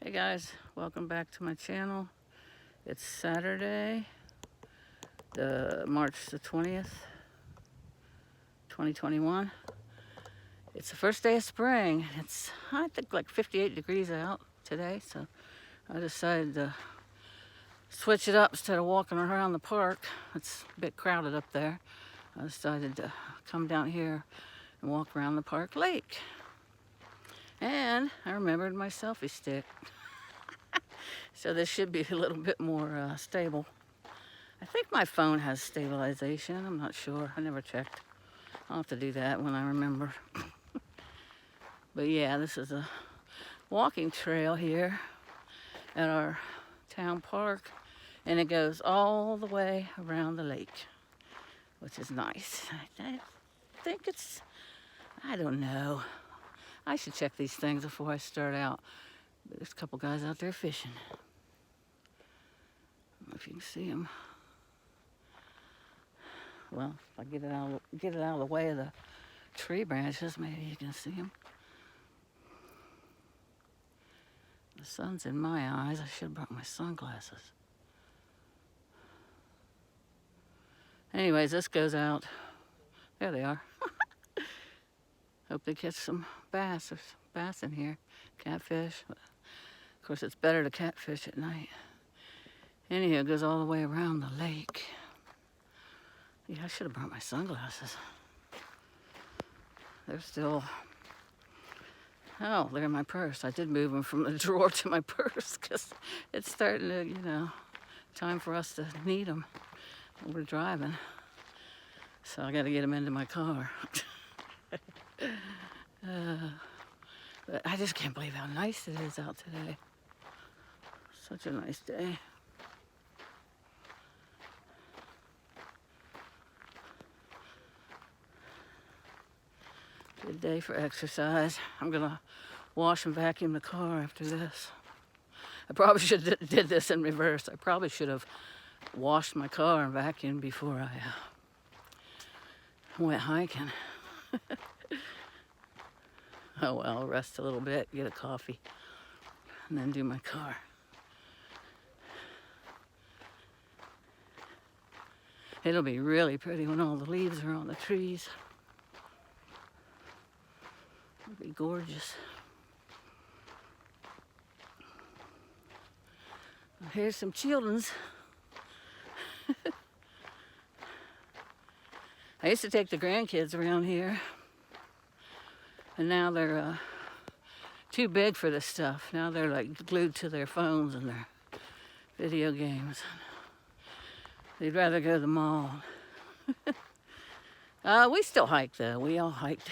Hey guys, welcome back to my channel. It's Saturday, March the 20th, 2021. It's the first day of spring. It's, I think, like 58 degrees out today, so I decided to switch it up instead of walking around the park. It's a bit crowded up there. I decided to come down here and walk around the park lake. And I remembered my selfie stick. So this should be a little bit more stable. I think my phone has stabilization. I'm not sure. I never checked. I'll have to do that when I remember. But yeah, this is a walking trail here at our town park, and it goes all the way around the lake, which is nice. I think it's, I don't know. I should check these things before I start out. There's a couple guys out there fishing. I don't know if you can see them. Well, if I get it out of the way of the tree branches, maybe you can see them. The sun's in my eyes. I should have brought my sunglasses. Anyways, this goes out. There they are. Hope they catch some bass. There's bass in here. Catfish. Of course, it's better to catfish at night. Anyhow, it goes all the way around the lake. Yeah, I should have brought my sunglasses. They're still... Oh, they're in my purse. I did move them from the drawer to my purse because it's starting to, time for us to need them. We're driving. So I got to get them into my car. But I just can't believe how nice it is out today. Such a nice day. Good day for exercise. I'm gonna wash and vacuum the car after this. I probably should have did this in reverse. I probably should have washed my car and vacuumed before I went hiking. Oh well, I'll rest a little bit, get a coffee, and then do my car. It'll be really pretty when all the leaves are on the trees. It'll be gorgeous. Here's some children's. I used to take the grandkids around here, and now they're too big for this stuff. Now they're like glued to their phones and their video games. They'd rather go to the mall. We still hike though. We all hiked.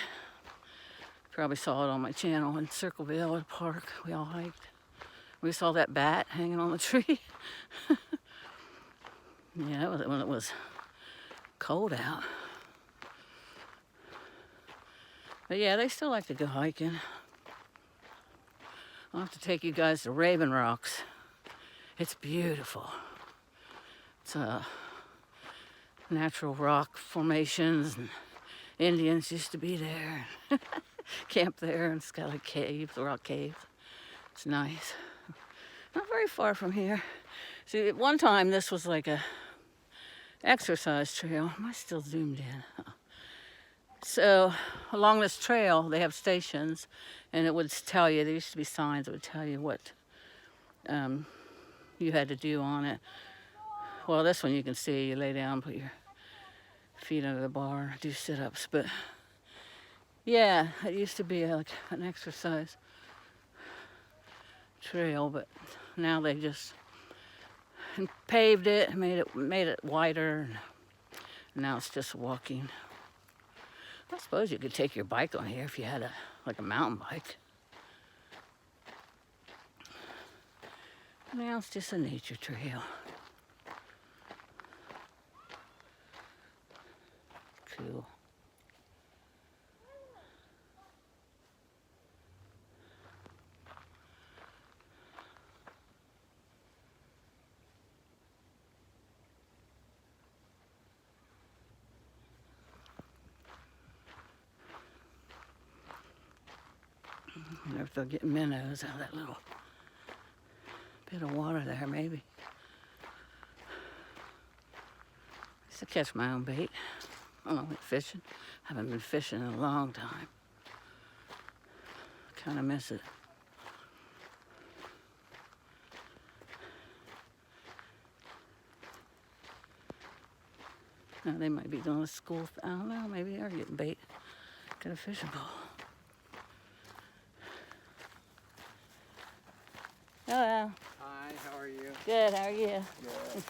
Probably saw it on my channel in Circleville at a park. We all hiked. We saw that bat hanging on the tree. Yeah, that was when it was cold out. But yeah, they still like to go hiking. I'll have to take you guys to Raven Rocks. It's beautiful. It's natural rock formations, and Indians used to be there. Camp there, and it's got like caves, rock caves. It's nice. Not very far from here. See, at one time this was like a exercise trail. Am I still zoomed in? So along this trail they have stations, and it would tell you, there used to be signs that would tell you what you had to do on it. Well, this one you can see, you lay down, put your feet under the bar, do sit-ups. But yeah, it used to be like an exercise trail, but now they just paved it, made it wider, and now it's just walking. I suppose you could take your bike on here if you had a mountain bike. Now it's just a nature trail. Cool. I wonder if they'll get minnows out of that little Bit of water there, maybe. I used to catch my own bait. I don't like fishing. Haven't been fishing in a long time. Kind of miss it. Now they might be doing a school. I don't know. Maybe they're getting bait. Got a fishing pole. Hello. Hi, how are you? Good. How are you? Good.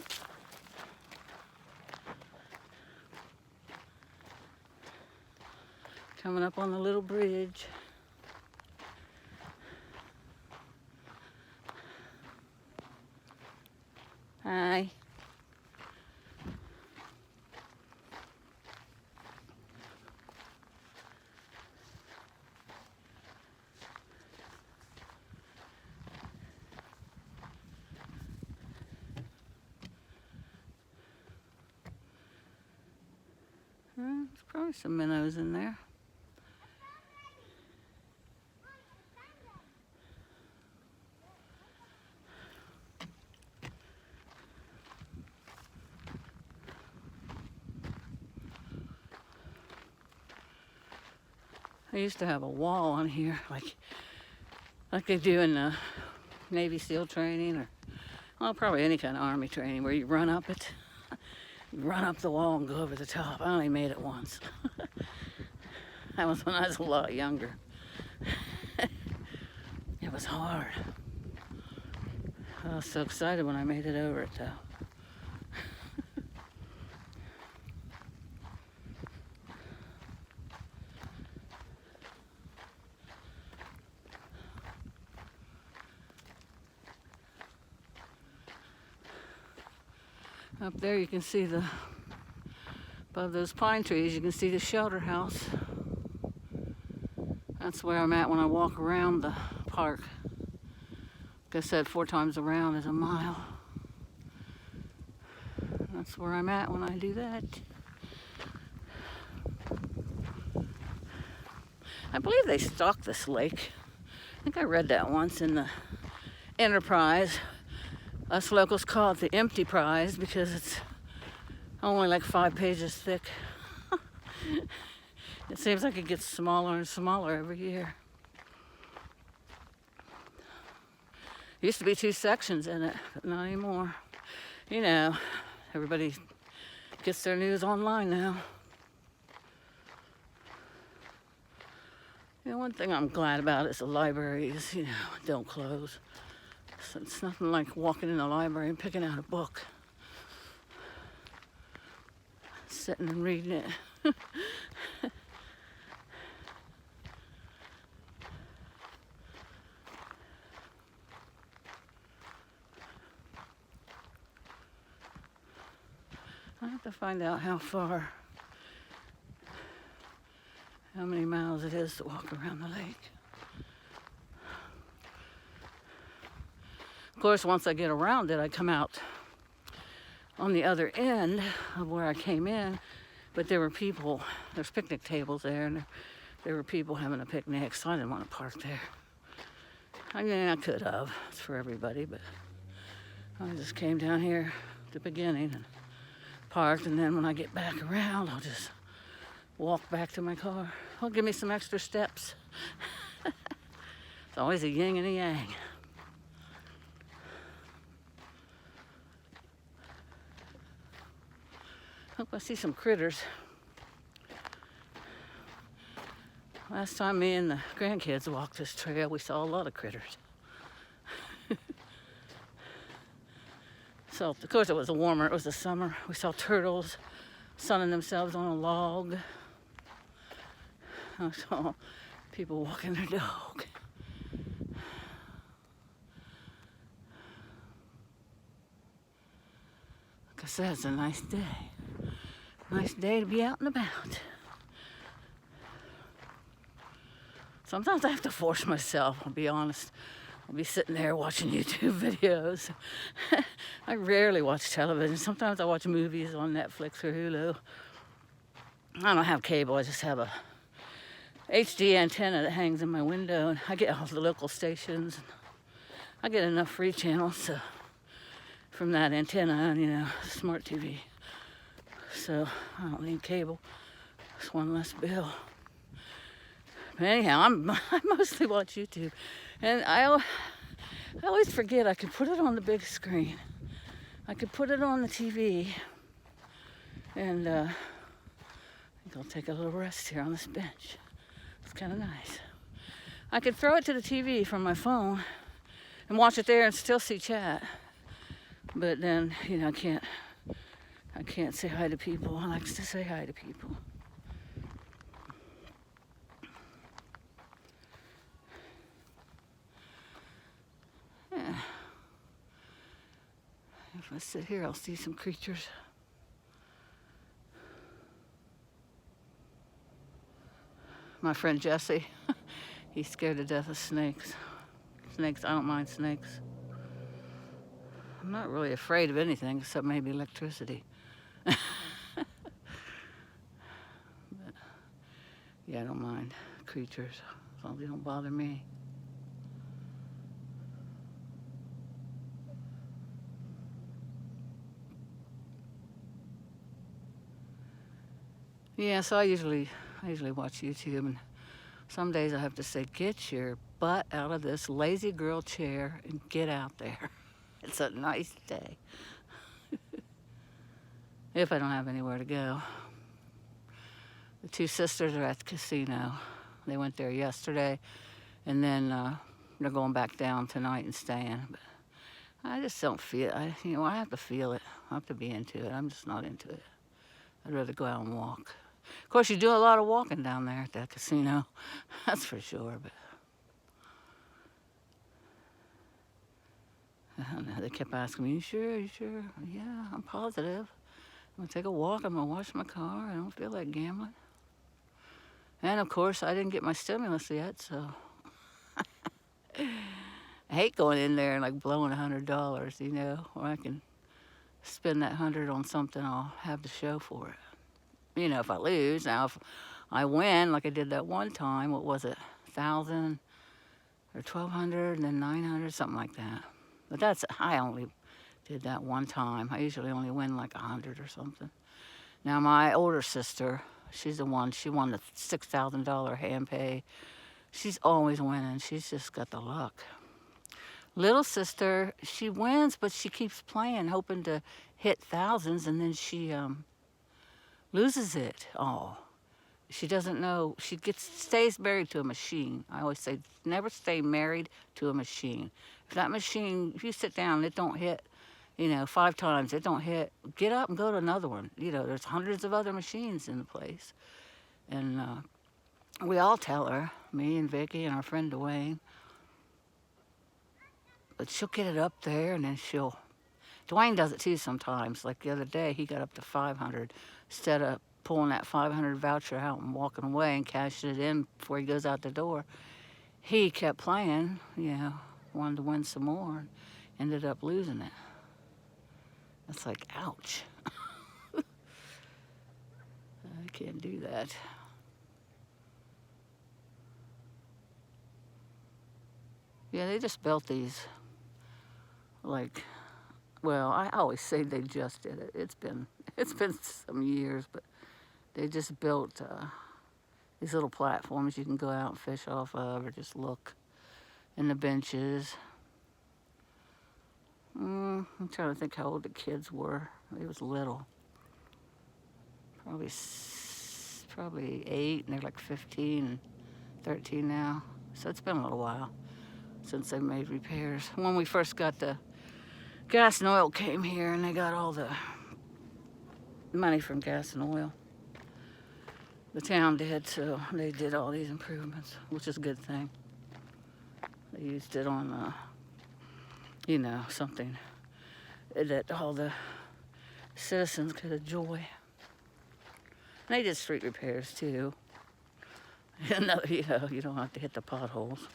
Coming up on the little bridge. Hi. There's probably some minnows in there. I used to have a wall on here, like they do in the Navy SEAL training, or well, probably any kind of Army training, where you run up it, you run up the wall and go over the top. I only made it once. That was when I was a lot younger. It was hard. I was so excited when I made it over it, though. Up there you can see above those pine trees, you can see the shelter house. That's where I'm at when I walk around the park. Like I said, 4 times around is a mile. That's where I'm at when I do that. I believe they stock this lake. I think I read that once in the Enterprise. Us locals call it the Empty Prize because it's only like 5 pages thick. It seems like it gets smaller and smaller every year. Used to be 2 sections in it, but not anymore. You know, everybody gets their news online now. You know, one thing I'm glad about is the libraries, don't close. So it's nothing like walking in the library and picking out a book. Sitting and reading it. I have to find out how many miles it is to walk around the lake. Of course, once I get around it, I come out on the other end of where I came in, but there's picnic tables there, and there were people having a picnic, so I didn't want to park there. I mean, I could have. It's for everybody, but I just came down here at the beginning and parked, and then when I get back around, I'll just walk back to my car. It'll give me some extra steps. It's always a yin and a yang. Hope I see some critters. Last time me and the grandkids walked this trail, we saw a lot of critters. So, of course, it was the summer. We saw turtles sunning themselves on a log. I saw people walking their dog. Like I said, it's a nice day. Nice day to be out and about. Sometimes I have to force myself, I'll be honest. I'll be sitting there watching YouTube videos. I rarely watch television. Sometimes I watch movies on Netflix or Hulu. I don't have cable, I just have a HD antenna that hangs in my window, and I get all the local stations. I get enough free channels so, from that antenna and, smart TV. So I don't need cable. It's one less bill. But anyhow, I mostly watch YouTube. And I always forget I could put it on the big screen. I could put it on the TV. And I think I'll take a little rest here on this bench. It's kind of nice. I could throw it to the TV from my phone and watch it there and still see chat. But then, I can't say hi to people. I like to say hi to people. Yeah. If I sit here, I'll see some creatures. My friend Jesse, he's scared to death of snakes. Snakes, I don't mind snakes. I'm not really afraid of anything except maybe electricity. But, yeah, I don't mind creatures as long as they don't bother me. Yeah, so I usually watch YouTube, and some days I have to say, get your butt out of this lazy girl chair and get out there. It's a nice day. If I don't have anywhere to go. The two sisters are at the casino. They went there yesterday, and then they're going back down tonight and staying. But I just don't feel, I have to feel it. I have to be into it. I'm just not into it. I'd rather go out and walk. Of course, you do a lot of walking down there at that casino. That's for sure. But I don't know, they kept asking me, you sure? You sure? Yeah, I'm positive. I'm going to take a walk. I'm going to wash my car. I don't feel like gambling. And, of course, I didn't get my stimulus yet, so I hate going in there and, like, blowing $100, or I can spend that 100 on something I'll have to show for it. If I lose. Now, if I win, like I did that one time, what was it, 1,000 or 1,200 and then 900, something like that. But I only did that one time. I usually only win like 100 or something. Now, my older sister, she's the one, she won the $6,000 hand pay. She's always winning. She's just got the luck. Little sister, she wins, but she keeps playing, hoping to hit thousands, and then she loses it all. She doesn't know. She stays married to a machine. I always say, never stay married to a machine. If that machine, if you sit down, it don't hit, 5 times, it don't hit, get up and go to another one. There's hundreds of other machines in the place. And we all tell her, me and Vicky and our friend Dwayne, but she'll get it up there, and then Dwayne does it too sometimes. Like the other day, he got up to 500 instead of pulling that 500 voucher out and walking away and cashing it in before he goes out the door. He kept playing, wanted to win some more, and ended up losing it. It's like, ouch. I can't do that. Yeah, they just built these, I always say they just did it. It's been some years, but they just built these little platforms you can go out and fish off of or just look. And the benches. I'm trying to think how old the kids were. They was little. Probably 8, and they're like 15 and 13 now. So it's been a little while since they made repairs. When we first got the Gas and Oil came here, and they got all the money from Gas and Oil. The town did, so they did all these improvements, which is a good thing. They used it on, something that all the citizens could enjoy. And they did street repairs too. You don't have to hit the potholes.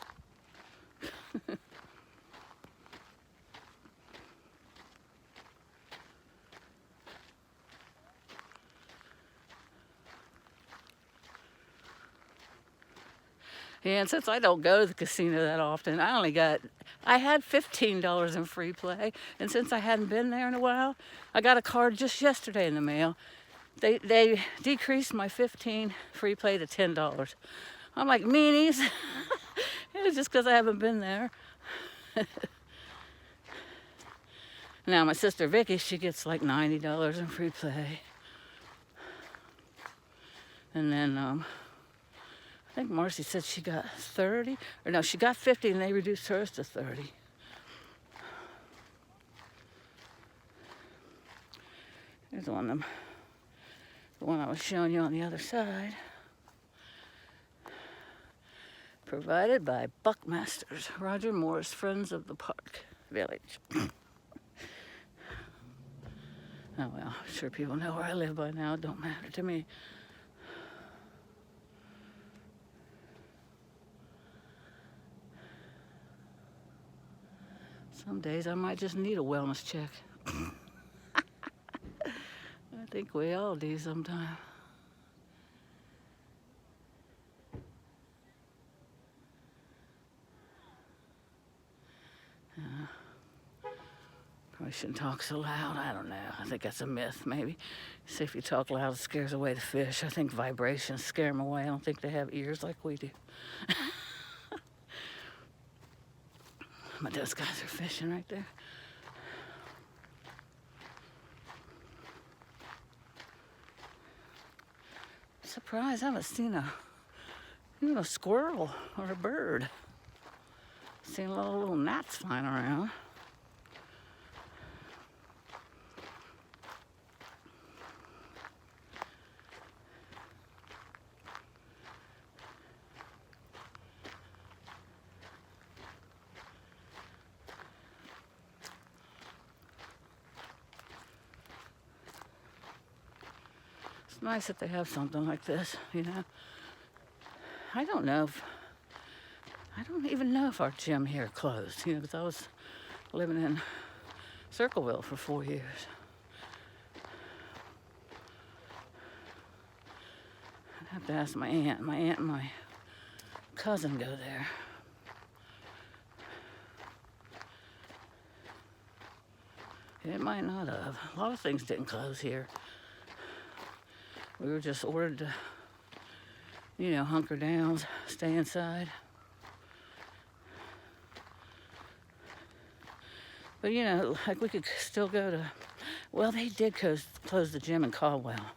Yeah, and since I don't go to the casino that often, I only got I had $15 in free play, and since I hadn't been there in a while, I got a card just yesterday in the mail. They decreased my 15 free play to $10. I'm like, meanies. It's just because I haven't been there. Now my sister Vicky, she gets like $90 in free play. And then I think Marcy said she got 30, or no, she got 50 and they reduced hers to 30. Here's one of them. The one I was showing you on the other side. Provided by Buckmasters, Roger Moore's Friends of the Park Village. Oh well, I'm sure people know where I live by now. It don't matter to me. Some days I might just need a wellness check. I think we all do sometimes. Probably shouldn't talk so loud. I don't know. I think that's a myth, maybe. See, if you talk loud, it scares away the fish. I think vibrations scare them away. I don't think they have ears like we do. But those guys are fishing right there. Surprised I haven't seen even a squirrel or a bird. Seen a little gnats flying around. It's nice that they have something like this, you know. I don't even know if our gym here closed, you know, because I was living in Circleville for 4 years. I'd have to ask my aunt. My aunt and my cousin go there. It might not have. A lot of things didn't close here. We were just ordered to, you know, hunker down, stay inside. But, you know, like we could still go to, well, they did close the gym in Caldwell.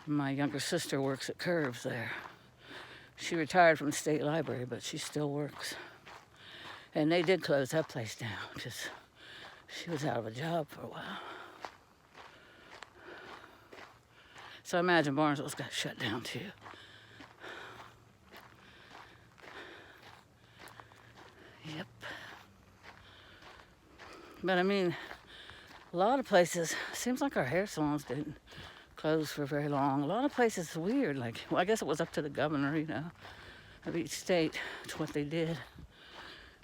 My younger sister works at Curves there. She retired from the state library, but she still works. And they did close that place down because she was out of a job for a while. So I imagine Barnesville's got shut down too. Yep. But I mean, a lot of places, seems like our hair salons didn't close for very long. A lot of places is weird. Like, well, I guess it was up to the governor, you know, of each state to what they did,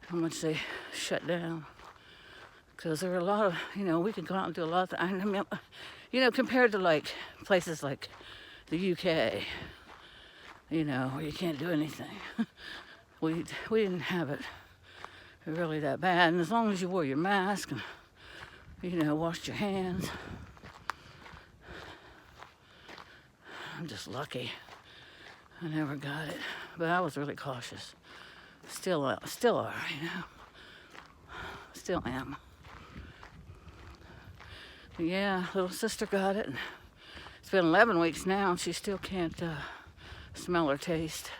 how much they shut down. Because there were a lot of, you know, we could go out and do a lot of, I mean, you know, compared to like places like the UK, you know, where you can't do anything. we didn't have it really that bad. And as long as you wore your mask and, you know, washed your hands. I'm just lucky. I never got it. But I was really cautious. Still are, you know. Still am. Yeah, little sister got it. It's been 11 weeks now, and she still can't smell or taste.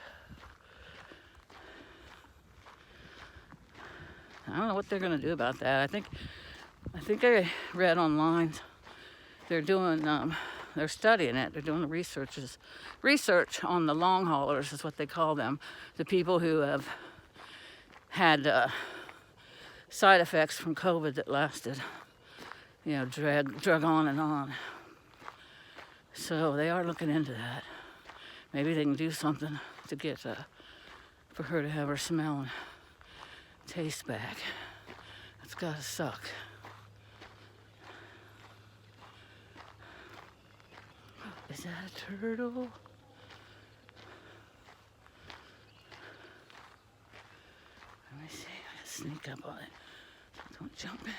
I don't know what they're gonna do about that. I think I read online they're doing, they're studying it. They're doing the research on the long haulers is what they call them, the people who have had side effects from COVID that lasted, you know, drug on and on. So they are looking into that. Maybe they can do something to get for her to have her smell and taste back. That's gotta suck. Is that a turtle? Let me see. sneak up on it. Don't jump in.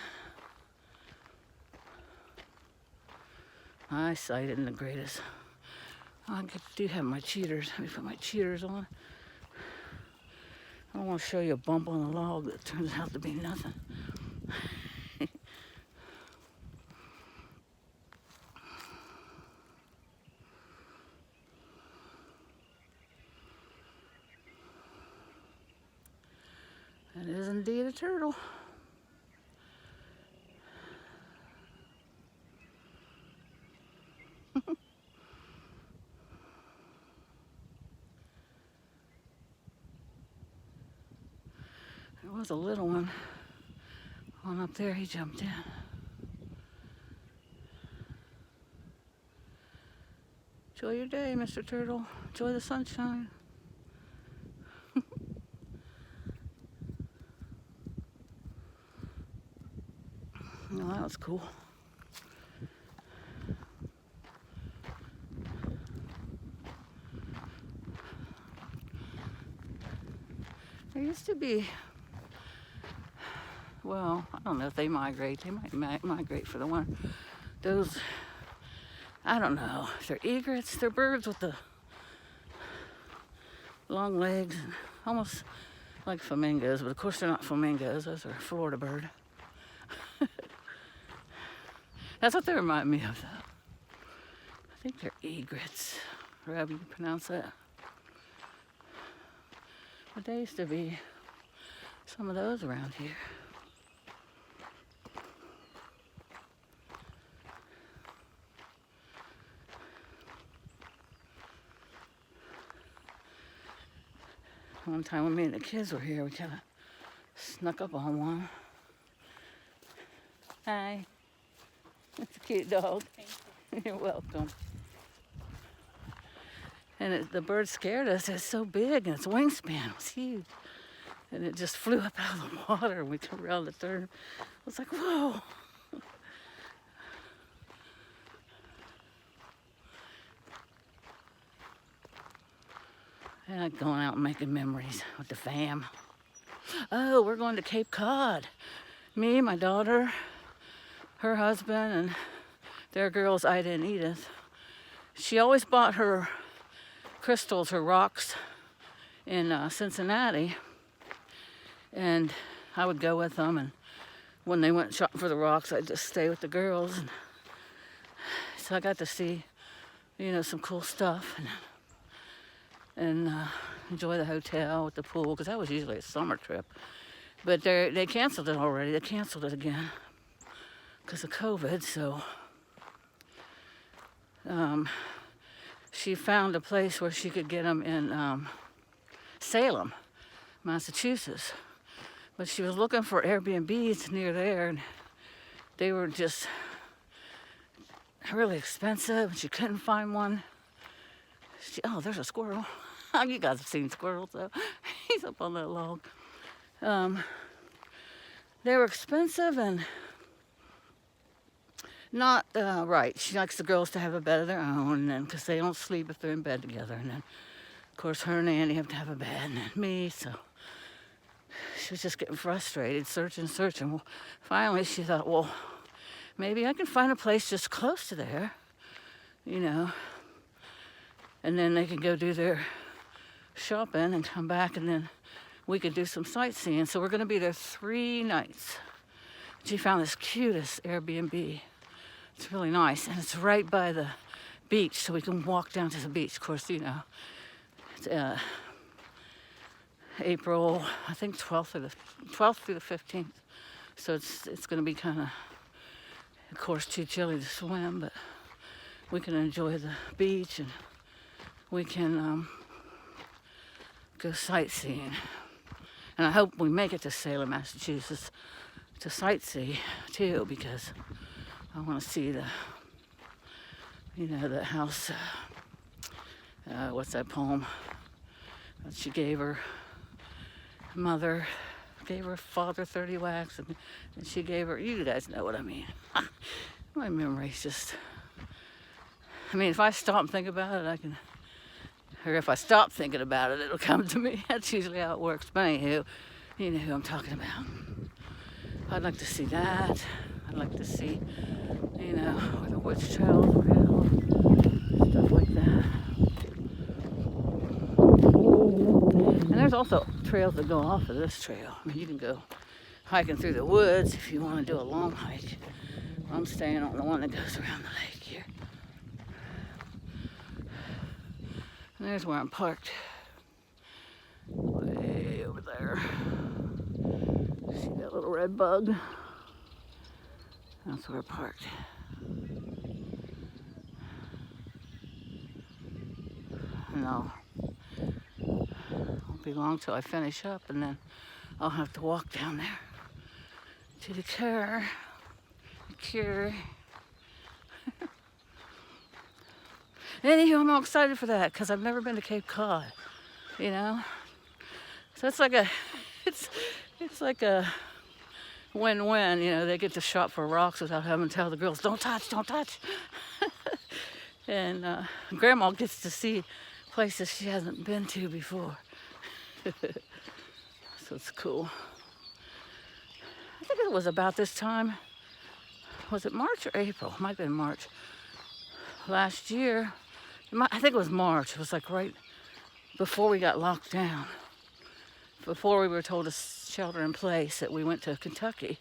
My eyesight isn't the greatest. I do have my cheaters. Let me put my cheaters on. I don't want to show you a bump on the log that turns out to be nothing. It is indeed a turtle. There was a little one on up there. He jumped in. Enjoy your day, Mr. Turtle. Enjoy the sunshine. Oh, that was cool. There used to be, well, I don't know if they migrate. They might migrate for the one. Those, I don't know if they're egrets. They're birds with the long legs, almost like flamingos, but of course they're not flamingos. Those are a Florida bird. That's what they remind me of, though. I think they're egrets, or however you pronounce that. But there used to be some of those around here. One time when me and the kids were here, we kind of snuck up on one. Hi. It's a cute dog. Thank you. You're welcome. And the bird scared us. It's so big, and its wingspan was huge. And it just flew up out of the water, and we turned around the turn. I was like, whoa. And I'm going out and making memories with the fam. Oh, we're going to Cape Cod. Me, my daughter, her husband, and their girls, Ida and Edith. She always bought her crystals, her rocks, in Cincinnati, and I would go with them, and when they went shopping for the rocks, I'd just stay with the girls, and so I got to see, some cool stuff, and enjoy the hotel with the pool, because that was usually a summer trip, but they canceled it already. They canceled it again because of COVID, so she found a place where she could get them in Salem, Massachusetts. But she was looking for Airbnbs near there, and they were just really expensive, and she couldn't find one. Oh, there's a squirrel. You guys have seen squirrels, though. He's up on that log. They were expensive and not right. She likes the girls to have a bed of their own, and because they don't sleep if they're in bed together. And then, of course, her and Andy have to have a bed, and then me. So she was just getting frustrated, searching. Well, finally, she thought, well, maybe I can find a place just close to there, and then they can go do their shopping and come back, and then we could do some sightseeing. So we're going to be there 3 nights. She found this cutest Airbnb. It's really nice, and it's right by the beach, so we can walk down to the beach. Of course, it's April, I think 12th through the 15th. So it's going to be kind of course, too chilly to swim, but we can enjoy the beach, and we can go sightseeing. And I hope we make it to Salem, Massachusetts to sightsee too, because I want to see the house, what's that poem that she gave her mother, gave her father 30 whacks, and she gave her, you guys know what I mean. My memory's just, if I stop and think about it, or if I stop thinking about it, it'll come to me. That's usually how it works. But anywho, You know who I'm talking about. I'd like to see that. I'd like to see, you know, where the witch trails are held, stuff like that. And there's also trails that go off of this trail. I mean, you can go hiking through the woods if you want to do a long hike. I'm staying on the one that goes around the lake here. And there's where I'm parked. Way over there. See that little red bug? That's where I parked. No. Won't be long till I finish up, and then I'll have to walk down there to the car. Anywho, I'm all excited for that because I've never been to Cape Cod, you know. So it's like a win-win, you know. They get to shop for rocks without having to tell the girls, don't touch, don't touch. And Grandma gets to see places she hasn't been to before. So it's cool. I think it was about this time. Was it March or April? It might have been March. Last year, I think it was March. It was like right before we got locked down. Before we were told to shelter in place, that we went to Kentucky.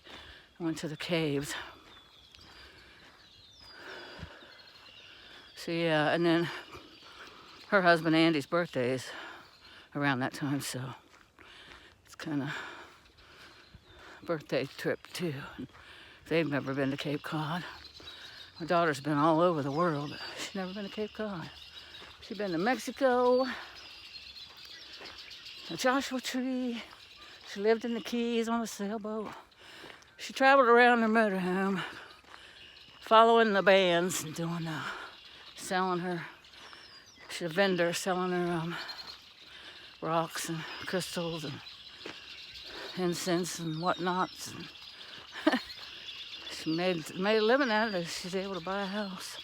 I went to the caves. So yeah, and then her husband Andy's birthday is around that time, so it's kind of birthday trip too. They've never been to Cape Cod. My daughter's been all over the world, but she's never been to Cape Cod. She's been to Mexico, the Joshua Tree. She lived in the Keys on a sailboat. She traveled around her motorhome, following the bands and doing selling her. She's a vendor selling her rocks and crystals and incense and whatnots. And she made a living at it. She's able to buy a house.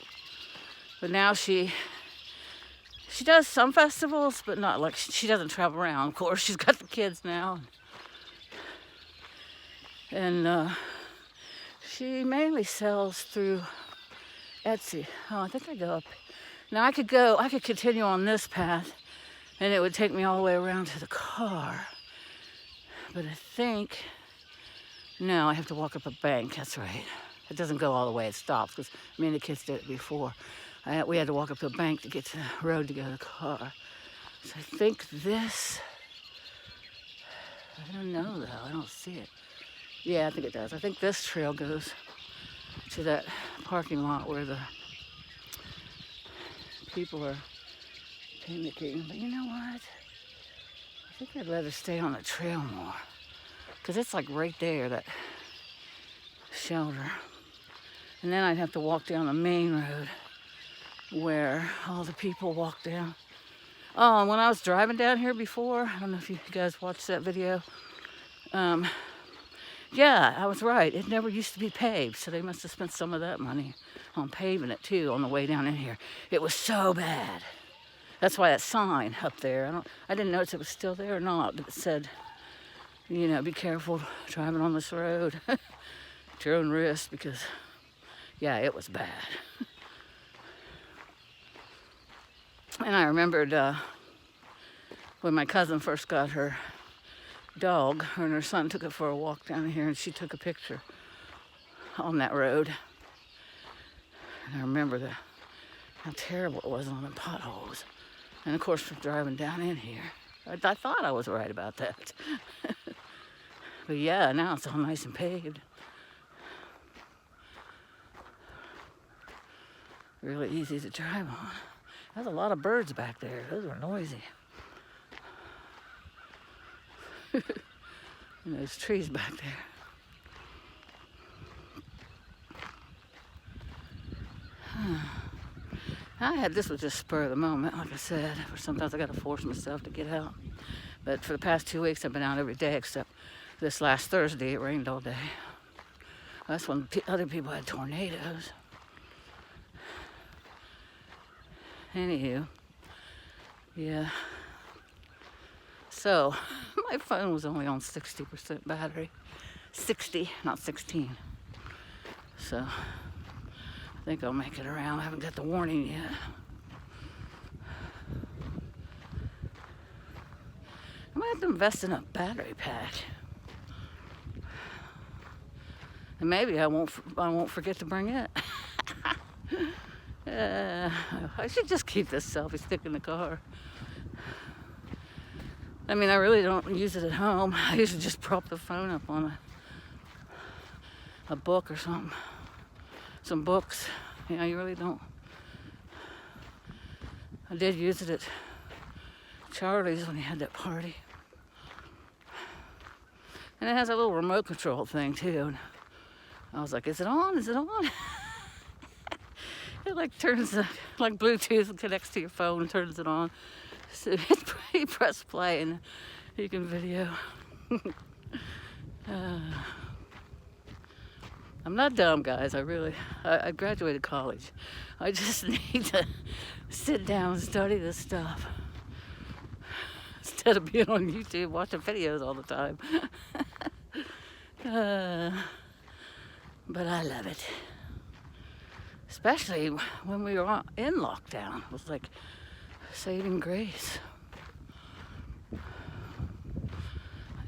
But now she does some festivals, but not like, she doesn't travel around. Of course, she's got the kids now. And she mainly sells through Etsy. Oh, I think I go up. Now I could continue on this path and it would take me all the way around to the car. But I think, no, I have to walk up a bank, that's right. It doesn't go all the way, it stops, because me and the kids did it before. We had to walk up to a bank to get to the road to go to the car. So I think this, I don't know though, I don't see it. Yeah, I think it does. I think this trail goes to that parking lot where the people are picnicking. But you know what? I think I'd rather stay on the trail more. Because it's like right there, that shelter. And then I'd have to walk down the main road where all the people walk down. Oh, and when I was driving down here before, I don't know if you guys watched that video. Yeah, I was right. It never used to be paved, so they must have spent some of that money on paving it too on the way down in here. It was so bad. That's why that sign up there, I didn't notice it was still there or not, but it said, you know, be careful driving on this road at your own risk, because yeah, it was bad. And I remembered when my cousin first got her dog, her and her son took it for a walk down here, and she took a picture on that road. And I remember how terrible it was on the potholes. And of course, from driving down in here, I thought I was right about that. But yeah, now it's all nice and paved. Really easy to drive on. There's a lot of birds back there. Those are noisy. And there's trees back there. This was just spur of the moment, like I said. Sometimes I gotta force myself to get out. But for the past 2 weeks, I've been out every day, except this last Thursday, it rained all day. That's when other people had tornadoes. Anywho, yeah. So, my phone was only on 60% battery. 60, not 16. So I think I'll make it around. I haven't got the warning yet. I might have to invest in a battery pack. And maybe I won't forget to bring it. I should just keep this selfie stick in the car. I mean, I really don't use it at home. I usually just prop the phone up on a book or something. Some books. Yeah, you really don't. I did use it at Charlie's when he had that party. And it has a little remote control thing too. And I was like, is it on? Is it on? It like turns like Bluetooth and connects to your phone and turns it on. So you press play and you can video. I'm not dumb, guys. I graduated college. I just need to sit down and study this stuff instead of being on YouTube watching videos all the time. But I love it. Especially when we were in lockdown. It was like saving grace.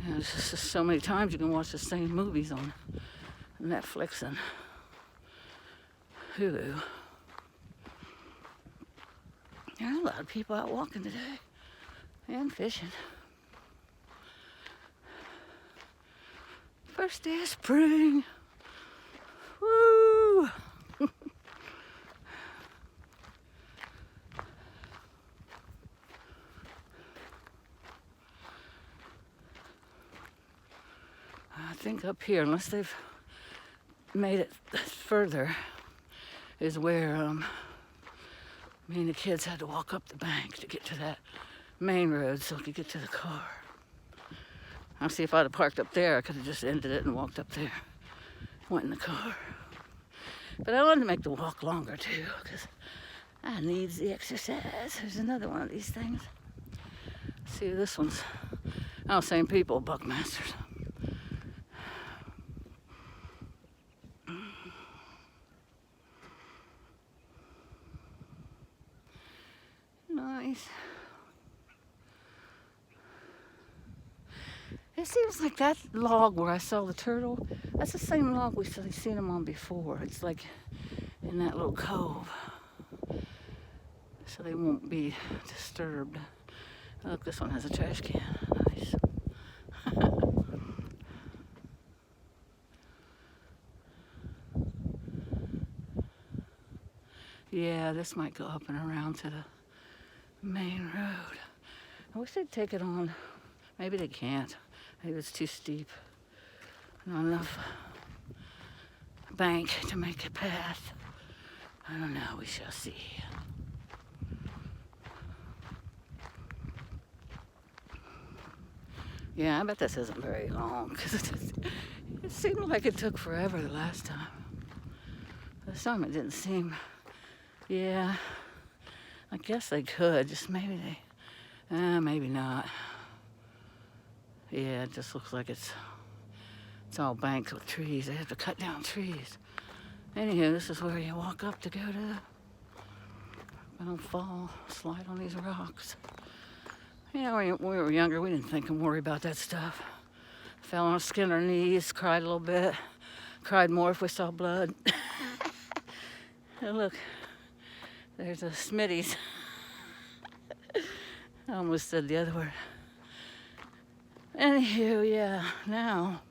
There's just so many times you can watch the same movies on Netflix and Hulu. There are a lot of people out walking today and fishing. First day of spring. Woo! I think up here, unless they've made it further, is where me and the kids had to walk up the bank to get to that main road so we could get to the car. I'll see if I'd have parked up there, I could have just ended it and walked up there. Went in the car. But I wanted to make the walk longer too, because I need the exercise. There's another one of these things. See, this one's, oh, same people, Buckmasters. Nice. It seems like that log where I saw the turtle, that's the same log we've seen them on before. It's like in that little cove. So they won't be disturbed. Look, this one has a trash can. Nice. Yeah, this might go up and around to the main road. I wish they'd take it on. Maybe they can't. Maybe it's too steep. Not enough bank to make a path. I don't know. We shall see. Yeah, I bet this isn't very long because it seemed like it took forever the last time. This time it didn't seem. Yeah, I guess they could. Just maybe maybe not. Yeah, it just looks like it's all banked with trees. They have to cut down trees. Anywho, this is where you walk up to go to. I don't fall, slide on these rocks. You know, when we were younger, we didn't think and worry about that stuff. Fell on our skin our knees, cried a little bit, cried more if we saw blood. And look, there's a Smitty's. I almost said the other word. Anywho, yeah, now,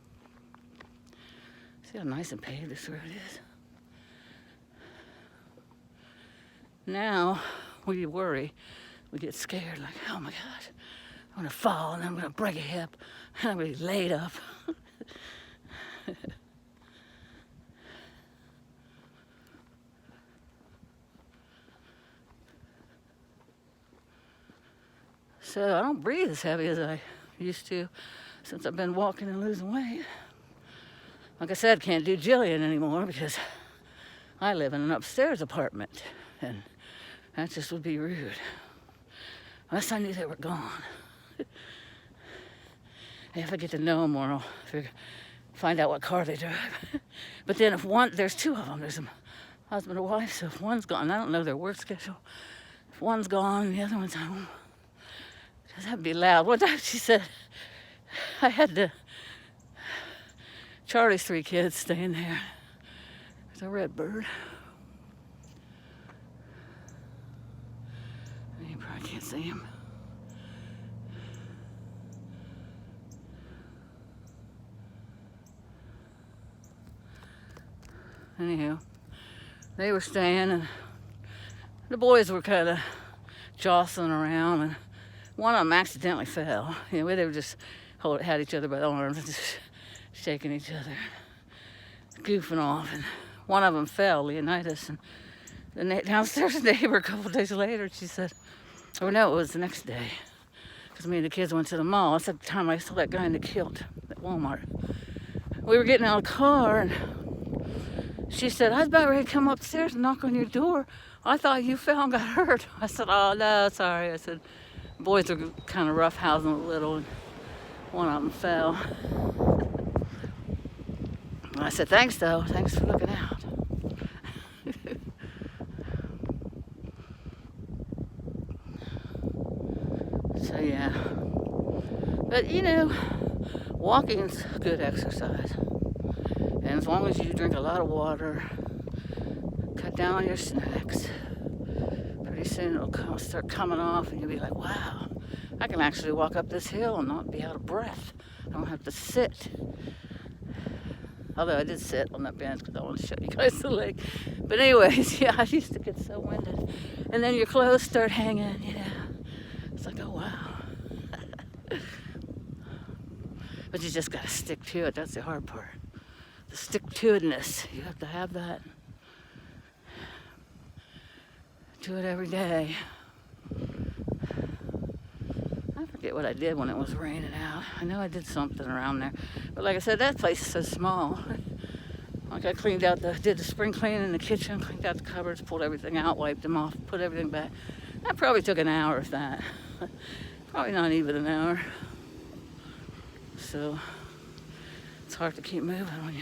see how nice and paved this road is? Now, we worry, we get scared, like, oh my gosh, I'm gonna fall and I'm gonna break a hip and I'm gonna be laid up. So I don't breathe as heavy as I used to since I've been walking and losing weight. Like I said, can't do Jillian anymore because I live in an upstairs apartment and that just would be rude. Unless I knew they were gone. if I get to know them more, I'll find out what car they drive. But then if there's two of them. There's a husband and wife, so if one's gone, I don't know their work schedule. If one's gone, the other one's home. That'd be loud. One time she said, I had Charlie's 3 kids staying there. There's a red bird. You probably can't see him. Anyhow, they were staying, and the boys were kind of jostling around, and one of them accidentally fell. They were just had each other by the arms and just shaking each other, goofing off, and one of them fell, Leonidas, and the downstairs neighbor a couple days later, she said, or no, it was the next day, because me and the kids went to the mall. That's at the time I saw that guy in the kilt at Walmart. We were getting out of the car, and she said, I was about ready to come upstairs and knock on your door. I thought you fell and got hurt. I said, oh, no, sorry. I said, boys were kind of roughhousing a little, and one of them fell. And I said, thanks, though. Thanks for looking out. So, yeah. But, walking's good exercise. And as long as you drink a lot of water, cut down on your snacks, pretty soon it'll start coming off, and you'll be like, wow, I can actually walk up this hill and not be out of breath. I don't have to sit. Although I did sit on that bench because I want to show you guys the lake. But anyways, yeah, I used to get so winded. And then your clothes start hanging, It's like, oh, wow. But you just got to stick to it. That's the hard part. The stick-to-itness. You have to have that. Do it every day. I forget what I did when it was raining out. I know I did something around there. But like I said, that place is so small. Like I did the spring cleaning in the kitchen, cleaned out the cupboards, pulled everything out, wiped them off, put everything back. That probably took an hour, if that. Probably not even an hour. So it's hard to keep moving when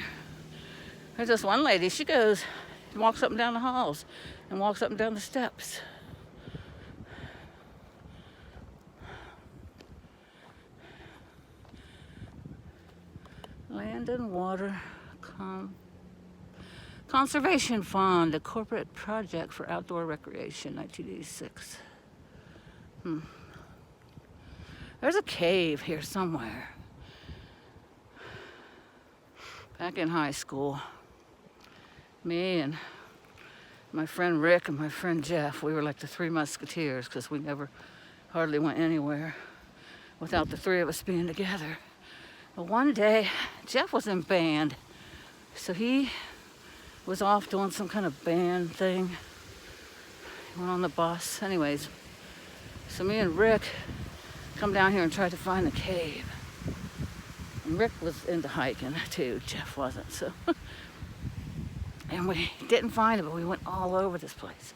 There's this one lady, she goes and walks up and down the halls and walks up and down the steps. Land and Water Conservation Fund, a corporate project for outdoor recreation, 1986. There's a cave here somewhere. Back in high school, me and my friend Rick and my friend Jeff, we were like the 3 musketeers because we never hardly went anywhere without the 3 of us being together. But one day, Jeff was in band, so he was off doing some kind of band thing. He went on the bus. Anyways, so me and Rick come down here and tried to find the cave. And Rick was into hiking too, Jeff wasn't, so. And we didn't find it, but we went all over this place.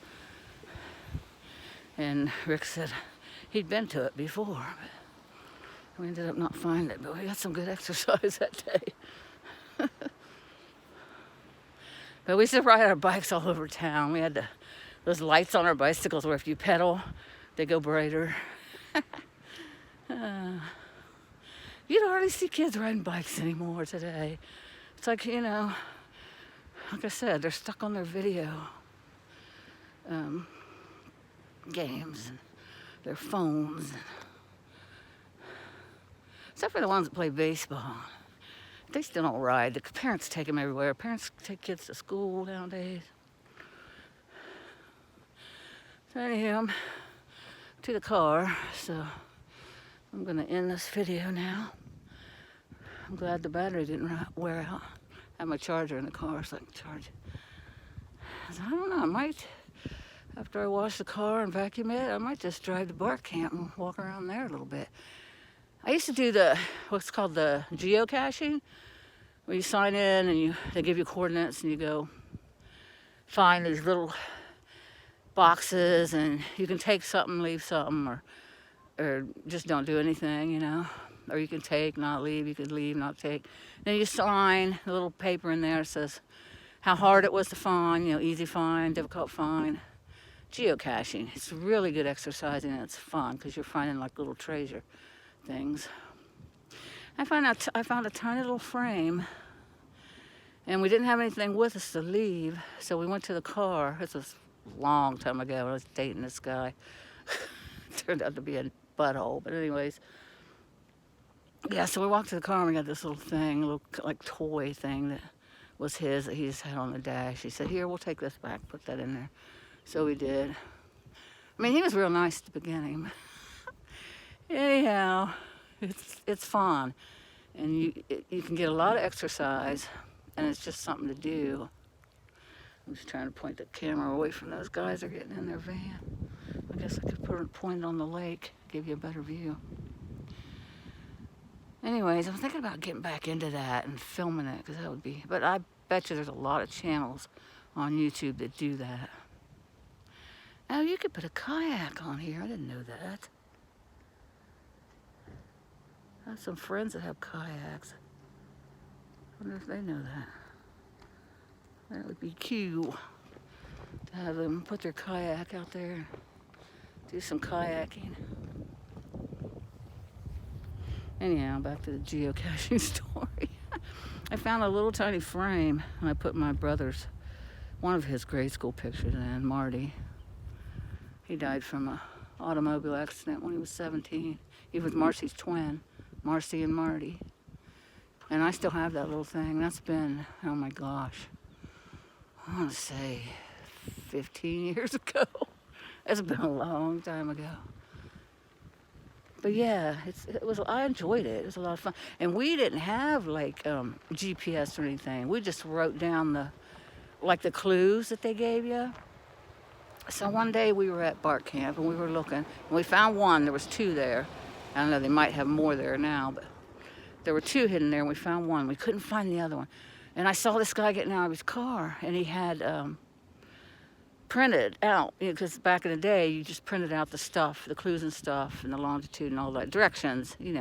And Rick said he'd been to it before, but we ended up not finding it, but we got some good exercise that day. But we used to ride our bikes all over town. We had those lights on our bicycles where if you pedal, they go brighter. You don't hardly see kids riding bikes anymore today. It's like, like I said, they're stuck on their video games and their phones. Except for the ones that play baseball. They still don't ride. The parents take them everywhere. Parents take kids to school nowadays. So anyhow, I'm to the car, so I'm gonna end this video now. I'm glad the battery didn't wear out. I have my charger in the car so I can charge it. So I don't know, I might, after I wash the car and vacuum it, I might just drive to Bark Camp and walk around there a little bit. I used to do what's called the geocaching, where you sign in and they give you coordinates and you go find these little boxes and you can take something, leave something, or just don't do anything, or you can take, not leave. You could leave, not take. Then you sign a little paper in there that says how hard it was to find, easy find, difficult find. Geocaching, it's really good exercise and it's fun because you're finding like little treasure things. I found a tiny little frame, and we didn't have anything with us to leave, so we went to the car. This was a long time ago when I was dating this guy. Turned out to be a butthole, but anyways. Yeah, so we walked to the car and we got this little thing, a little like toy thing that was his that he just had on the dash. He said, "Here, we'll take this back, put that in there." So we did. I mean, he was real nice at the beginning. Anyhow, it's fun, and you can get a lot of exercise, and it's just something to do. I'm just trying to point the camera away from those guys that are getting in their van. I guess I could point it on the lake, give you a better view. Anyways, I'm thinking about getting back into that and filming it, because that would be, but I bet you there's a lot of channels on YouTube that do that. Oh, you could put a kayak on here. I didn't know that. I have some friends that have kayaks. I wonder if they know that. That would be cute to have them put their kayak out there and do some kayaking. Anyhow, back to the geocaching story. I found a little tiny frame and I put my brother's, one of his grade school pictures in, Marty. He died from an automobile accident when he was 17. He was Marcy's twin, Marcy and Marty. And I still have that little thing. That's been, oh my gosh, I want to say 15 years ago. It's been a long time ago. But yeah, I enjoyed it. It was a lot of fun. And we didn't have like GPS or anything. We just wrote down the clues that they gave you. So one day we were at Bart Camp and we were looking, and we found one. There was two there. I don't know, they might have more there now, but there were two hidden there, and we found one. We couldn't find the other one. And I saw this guy getting out of his car, and he had printed out, because back in the day, you just printed out the stuff, the clues and stuff, and the longitude and all that, directions, didn't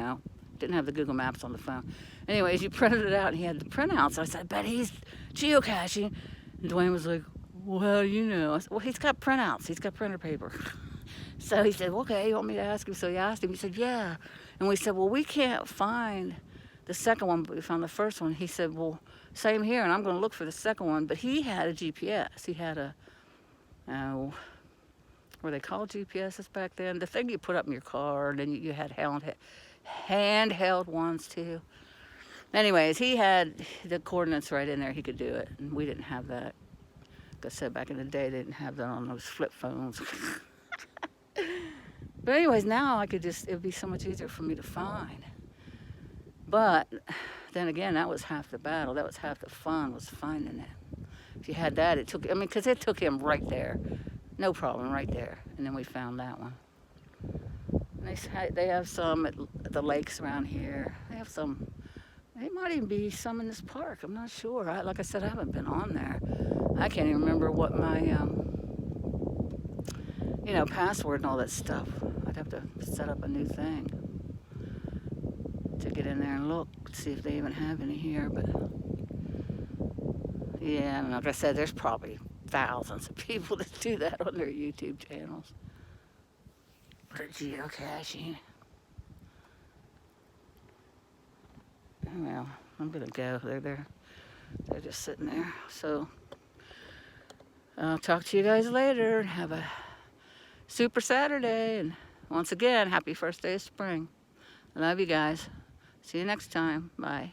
have the Google Maps on the phone. Anyways, you printed it out, and he had the printouts. So I said, I bet he's geocaching. And Dwayne was like, well, I said, well, he's got printouts. He's got printer paper. So he said, okay, you want me to ask him? So he asked him. He said, yeah. And we said, well, we can't find the second one, but we found the first one. He said, well, same here, and I'm going to look for the second one. But he had a GPS. He had were they called GPSs back then? The thing you put up in your car, and then you had handheld ones too. Anyways, he had the coordinates right in there. He could do it, and we didn't have that. Like I said, back in the day, they didn't have that on those flip phones. But anyways, now it'd be so much easier for me to find. But then again, that was half the battle. That was half the fun, was finding it. If you had that, because it took him right there. No problem, right there. And then we found that one. And they have some at the lakes around here. They have some, there might even be some in this park. I'm not sure. Like I said, I haven't been on there. I can't even remember what my, password and all that stuff. I'd have to set up a new thing to get in there and look, see if they even have any here. But yeah, and like I said, there's probably thousands of people that do that on their YouTube channels. But geocaching. Well, I'm gonna go. They're just sitting there. So I'll talk to you guys later. Have a super Saturday, and once again, happy first day of spring. I love you guys. See you next time. Bye.